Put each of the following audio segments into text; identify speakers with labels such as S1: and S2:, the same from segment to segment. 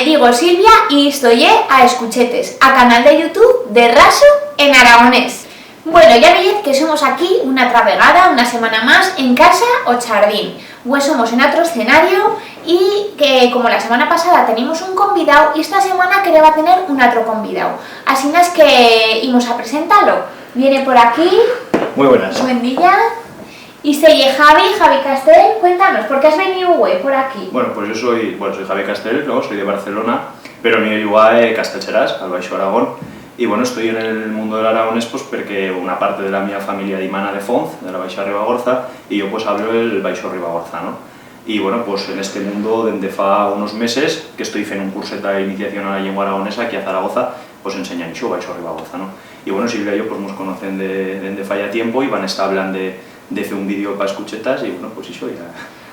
S1: me digo Silvia y estoy a Escuchetes, a canal de YouTube de Raso en aragonés. Bueno, ya veis que somos aquí una altra vegada, una semana más, en casa o jardín. Pues somos en otro escenario y que como la semana pasada teníamos un convidado y esta semana quería tener un otro convidado. Así es que íbamos a presentarlo. Viene por aquí.
S2: Muy buenas.
S1: Buen día. Y soy Javi Castel. Cuéntanos, ¿por qué has venido por aquí?
S2: Bueno, pues yo soy Javi Castel, ¿no? Soy de Barcelona, pero ni igual de Castellseràs, al Baixo Aragón. Y bueno, estoy en el mundo del aragonés pues porque una parte de la mi familia dimana de Fonz, de la Baixa Ribagorza, y yo pues hablo el Baixo Ribagorzano. Y bueno, pues en este mundo, desde fa unos meses, que estoy en un curset de iniciación a la lengua aragonesa aquí a Zaragoza, pues enseñan eso, Baixo Ribagorzano. Y bueno, Silvia y yo pues nos conocen de fa ya tiempo y van a estar hablando de hacer un vídeo para escuchetas y bueno, pues eso ya...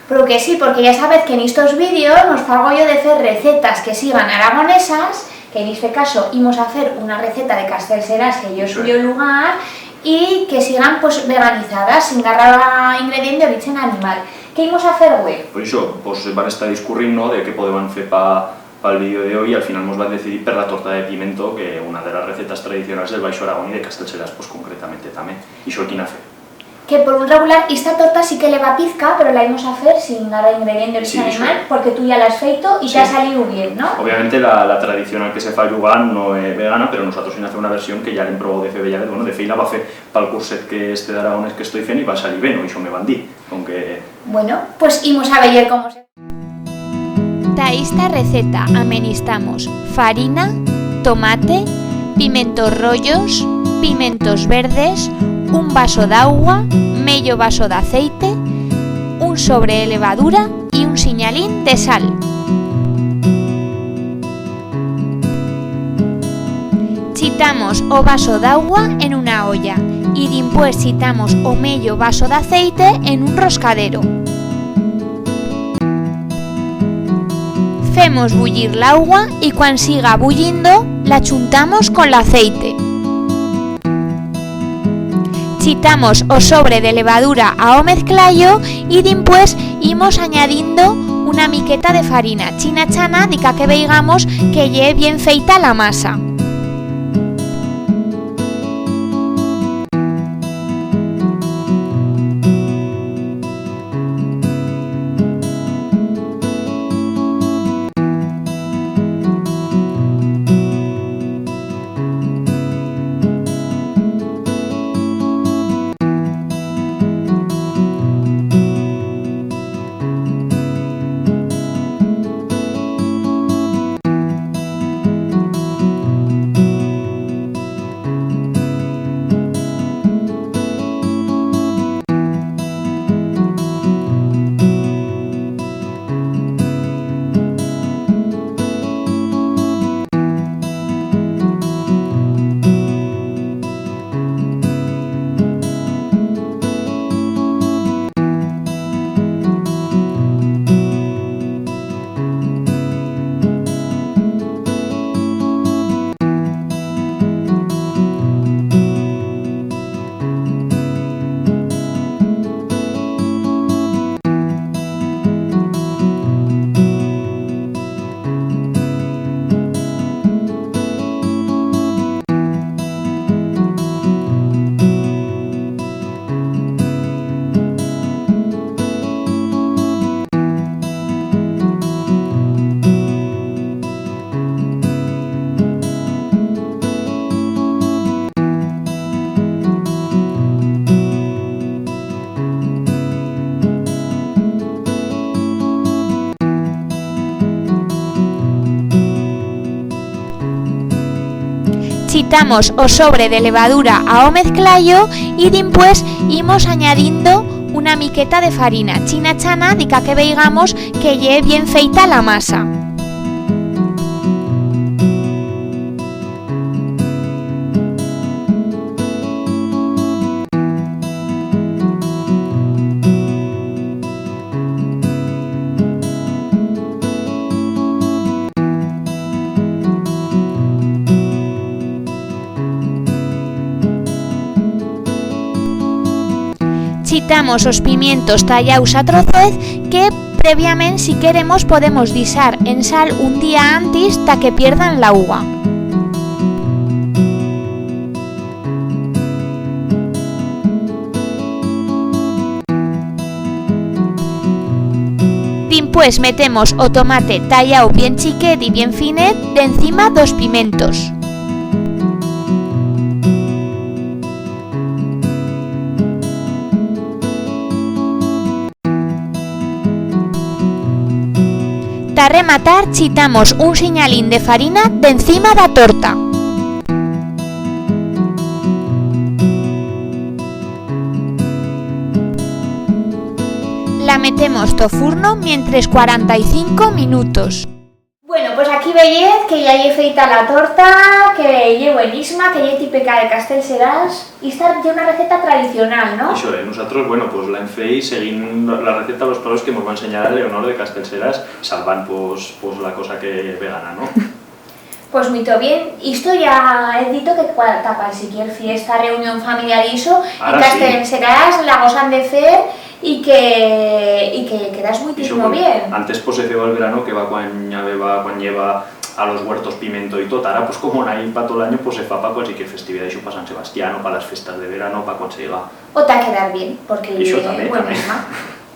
S1: Pero que sí, porque ya sabes que en estos vídeos nos hago yo de hacer recetas que sigan aragonesas, que en este caso íbamos a hacer una receta de Castellseràs, que yo soy el lugar, y que sigan pues veganizadas, sin agarrar ingrediente de origen animal. ¿Qué íbamos a hacer hoy?
S2: Pues eso, pues van a estar discurriendo de qué podemos hacer para el vídeo de hoy y al final nos van a decidir per la torta de pimento, que una de las recetas tradicionales del Baixo Aragón y de Castellseràs, pues concretamente también. Y eso quién hace.
S1: Que por un regular esta torta sí que le va pizca, pero la íbamos a hacer sin nada de ingrediente de origen animal, porque tú ya la has feito y te ha salido bien, ¿no?
S2: Obviamente la tradicional que se fa jugar no es vegana, pero nosotros sin hacer una versión que ya le probó de fe bueno, de fe la va a hacer para el curset que este de aragones que estoy haciendo y va a salir bien, o eso me van dir, aunque...
S1: Bueno, pues íbamos a ver cómo se...
S3: Para esta receta amenistamos farina, tomate, pimientos rollos, pimientos verdes, un vaso de agua, medio vaso de aceite, un sobre de levadura y un señalín de sal. Chitamos o vaso de agua en una olla y después chitamos o medio vaso de aceite en un roscadero. Femos bullir el agua y cuando siga bulliendo la chuntamos con el aceite. Chitamos o sobre de levadura a o mezclallo y después ímos añadiendo una miqueta de farina china chana de que veigamos que lleve bien feita la masa. Chitamos o sobre de levadura a o mezclallo y después ímos añadiendo una miqueta de farina china chana de que veigamos que lleve bien feita la masa. Chitamos os pimientos tallaos a trocez que previamente, si queremos, podemos disar en sal un día antes ta que pierdan la uva. Dimpués metemos o tomate tallado bien chiquet y bien finet de encima dos pimentos. Ta rematar chitamos un señalín de farina de encima da torta. La metemos to furno mientras 45 minutos.
S1: Bueno, pues aquí veis que ya he feita la torta, que lle buenísima, que lle típica de Castellserás, y esta ya una receta tradicional, ¿no?
S2: Eso nosotros, bueno, pues la enfei seguint la receta, los pasos que nos va a enseñar a Leonor de Castellserás, salvan pues la cosa que vegana, ¿no?
S1: Pues muy bien. Esto ya he dicho que para cualquier fiesta, reunión familiar y eso, en Castellserás la gozan de hacer y que quedas muchísimo bien.
S2: Antes pues se lleva el verano que va cuando lleva a los huertos pimiento y todo. Ahora pues como no hay para todo el año pues se fa para cualquier festividad, eso para San Sebastián o para las fiestas de verano, para cuando se llega.
S1: O te va a quedar bien, porque
S2: eso también.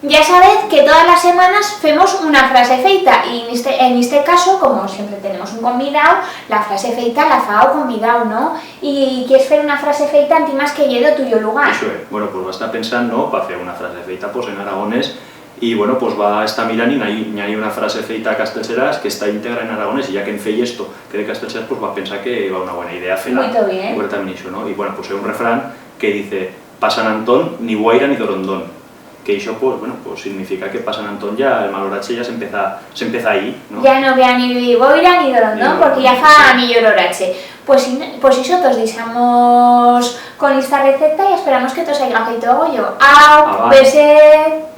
S1: Ya sabéis que todas las semanas hacemos una frase feita y en este caso, como siempre tenemos un convidado, la frase feita la fa o convidado, ¿no? Y quieres hacer una frase feita anti más que lledo tuyo lugar.
S2: Eso es. Bueno, pues va a estar pensando para hacer una frase feita pues en aragonés y bueno, pues va a estar mirando y hay una frase feita a Castellserás que está íntegra en aragonés y ya que en fei esto que de Castellserás pues va a pensar que va una buena idea hacerla.
S1: Muy bien.
S2: ¿No? Y bueno, pues hay un refrán que dice pa San Antón ni guaira ni dorondón. Que eso pues, bueno, pues significa que para San Antón ya el malorache ya se empieza ahí, ¿no?
S1: Ya no vea ni boira ni dorondón, porque ya fa ni llororache. Pues eso todos disamos con esta receta y esperamos que todos haya feito yo. ¡Au! ¡Beset!